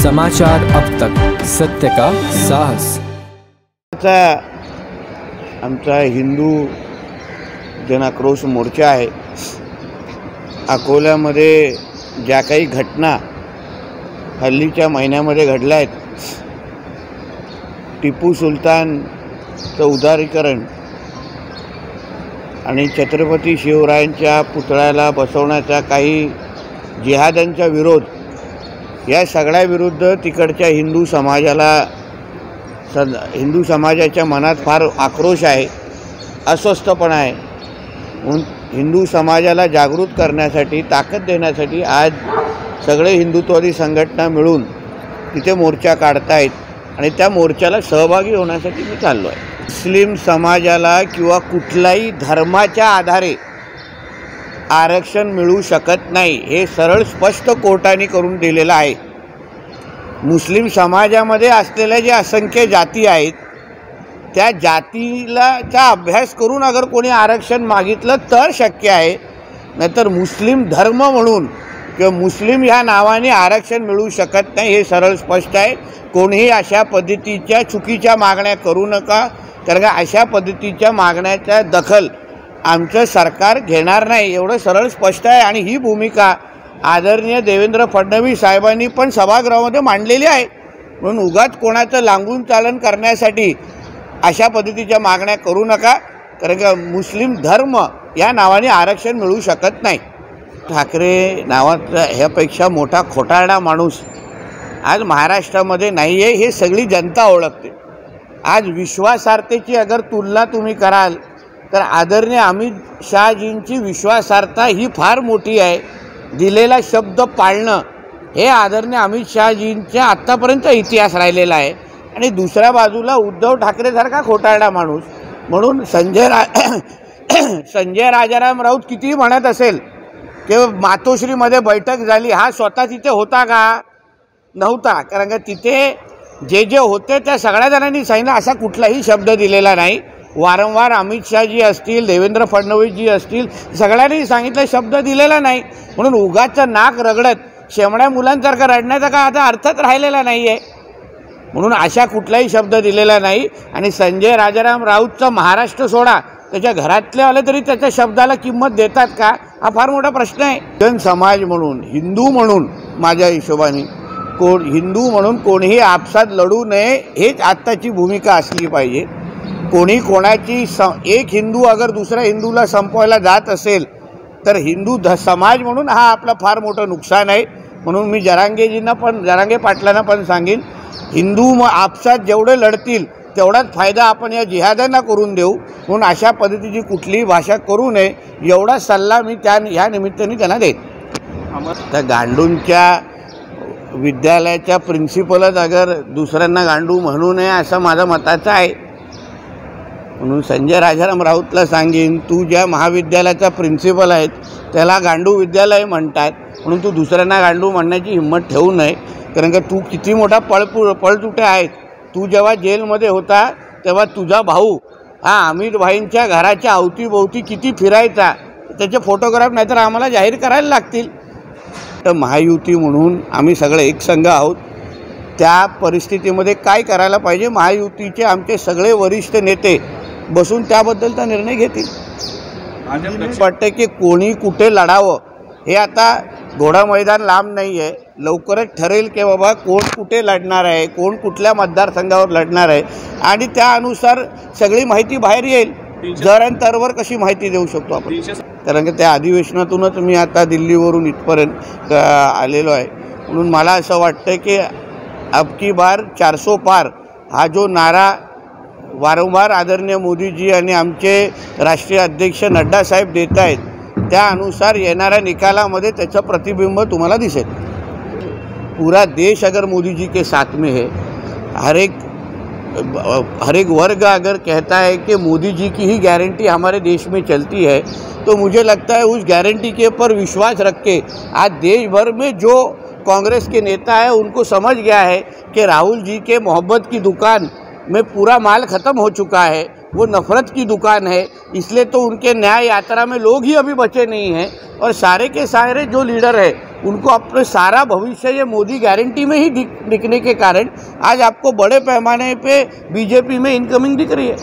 समाचार अब तक, सत्य का साहस। आमचा हिंदू जनाक्रोश मोर्चा आहे। अकोल्यामध्ये ज्या काही घटना हल्लीच्या महिन्यामध्ये घडल्या आहेत, टिपू सुलतानचं उदारीकरण आणि छत्रपती शिवरायांच्या पुतळ्याला बसवण्याचा काही जिहाद्यांचा विरोध, या सगळ्या विरुद्ध तिकडच्या हिंदू समाजाच्या मनात फार आक्रोश आहे, अस्वस्थपणा आहे। म्हणून हिंदू समाजाला जागृत करण्यासाठी, ताकद देण्यासाठी आज सगळे हिंदुत्ववादी संघटना मिळून तिथे मोर्चा काढतायत आणि त्या मोर्चाला सहभागी होण्यासाठी मी चाललो आहे। मुस्लिम समाजाला किंवा कुठल्याही धर्माच्या आधारे आरक्षण मिळू शकत नाही, हे सरळ स्पष्ट कोर्टाने करून दिलेलं आहे। मुस्लिम समाजामध्ये असलेल्या ज्या असंख्य जाती आहेत, त्या जातीचा अभ्यास करून अगर कोणी आरक्षण मागितलं तर शक्य आहे, नाहीतर मुस्लिम धर्म म्हणून किंवा मुस्लिम ह्या नावाने आरक्षण मिळू शकत नाही, हे सरळ स्पष्ट आहे। कोणीही अशा पद्धतीच्या चुकीच्या मागण्या करू नका, कारण का अशा पद्धतीच्या मागण्याचा दखल आमचं सरकार घेणार नाही, एवढं सरळ स्पष्ट आहे। आणि ही भूमिका आदरणीय देवेंद्र फडणवीस साहेबांनी पण सभागृहामध्ये मांडलेली आहे। म्हणून उगाच कोणाचं लांगून चालन करण्यासाठी अशा पद्धतीच्या मागण्या करू नका, कारण का मुस्लिम धर्म या नावाने आरक्षण मिळू शकत नाही। ठाकरे नावाचा ह्यापेक्षा मोठा खोटारडा माणूस आज महाराष्ट्रामध्ये नाही आहे, हे सगळी जनता ओळखते। आज विश्वासार्हतेची अगर तुलना तुम्ही कराल तर आदरणीय अमित शहाजींची विश्वासार्हता ही फार मोठी आहे। दिलेला शब्द पाळणं हे आदरणीय अमित शहाजींच्या आत्तापर्यंत इतिहास राहिलेला आहे। आणि दुसऱ्या बाजूला उद्धव ठाकरेसारखा खोटारडा माणूस, म्हणून संजय राजाराम राऊत कितीही म्हणत असेल की मातोश्रीमध्ये बैठक झाली, हा स्वतः तिथे होता का? नव्हता, कारण का तिथे जे होते त्या सगळ्या जणांनी सांगितलं, असा कुठलाही शब्द दिलेला नाही। वारंवार अमित शहाजी असतील, देवेंद्र फडणवीसजी असतील, सगळ्यांनी सांगितलं, शब्द दिलेला नाही। म्हणून उगाचं नाक रगडत शेमड्या मुलांसारखं रडण्याचा का आता अर्थच राहिलेला नाही आहे। म्हणून अशा कुठलाही शब्द दिलेला नाही। आणि संजय राजाराम राऊतचा महाराष्ट्र सोडा, त्याच्या घरातले आले तरी त्याच्या शब्दाला किंमत देतात का? हा फार मोठा प्रश्न आहे। जन समाज म्हणून, हिंदू म्हणून माझ्या हिशोबाने हिंदू म्हणून कोणीही आपसात लढू नये, हेच आत्ताची भूमिका असली पाहिजे। कोणी कोणाची एक हिंदू अगर दुसऱ्या हिंदूला संपवायला जात असेल तर हिंदू समाज म्हणून हा आपला फार मोठं नुकसान आहे। म्हणून मी जरांगे पाटलांना पण सांगेन, हिंदू आपसात जेवढे लढतील तेवढाच फायदा आपण या जिहाद्यांना करून देऊ। म्हणून अशा पद्धतीची कुठलीही भाषा करू नये, एवढा सल्ला मी ह्या निमित्ताने त्यांना देईन। त्या गांडूंच्या विद्यालयाच्या प्रिन्सिपलच अगर दुसऱ्यांना गांडू म्हणू नये असं माझं मताचं आहे। म्हणून संजय राजाराम राऊतला सांगेन, तू ज्या महाविद्यालयाचा प्रिन्सिपल आहेत त्याला गांडू विद्यालय म्हणतात, म्हणून तू दुसऱ्यांना गांडू म्हणण्याची हिंमत ठेवू नये, कारण का तू किती मोठा पळतुटे आहेत। तू जेव्हा जेलमध्ये होता तेव्हा तुझा भाऊ हा अमित भाईंच्या घराच्या अवतीभोवती किती फिरायचा, त्याचे फोटोग्राफ नाहीतर आम्हाला जाहीर करायला लागतील। तर महायुती म्हणून आम्ही सगळे एक संघ आहोत। त्या परिस्थितीमध्ये काय करायला पाहिजे, महायुतीचे आमचे सगळे वरिष्ठ नेते बसून त्याबद्दलचा निर्णय घेतील। वाटतं की कोणी कुठे लढावं, हे आता घोडा मैदान लांब नाही आहे, लवकरच ठरेल की बाबा कोण कुठे लढणार आहे, कोण कुठल्या मतदारसंघावर लढणार आहे, आणि त्यानुसार सगळी माहिती बाहेर येईल। जरांतरवर कशी माहिती देऊ शकतो आपण, कारण की त्या अधिवेशनातूनच मी आता दिल्लीवरून इथपर्यंत आलेलो आहे। म्हणून मला असं वाटतं की अब की बार 400 पार हा जो नारा वारंवार आदरणीय मोदीजी आणि आमचे राष्ट्रीय अध्यक्ष नड्डा साहेब देत आहेत, त्यानुसार येणाऱ्या निकालामध्ये त्याचं प्रतिबिंब तुम्हाला दिसेल। पूरा देश अगर मोदी जी के साथ में है, हर एक वर्ग अगर कहता है कि मोदी जी की ही गारंटी हमारे देश में चलती है, तो मुझे लगता है उस गारंटी के ऊपर विश्वास रख के आज देश भर में जो कांग्रेस के नेता है उनको समझ गया है कि राहुल जी के मोहब्बत की दुकान में पूरा माल ख़त्म हो चुका है, वो नफ़रत की दुकान है, इसलिए तो उनके न्याय यात्रा में लोग ही अभी बचे नहीं हैं। और सारे के सारे जो लीडर है उनको अपने सारा भविष्य ये मोदी गारंटी में ही दिखने के कारण आज आपको बड़े पैमाने पे बीजेपी में इनकमिंग दिख रही है।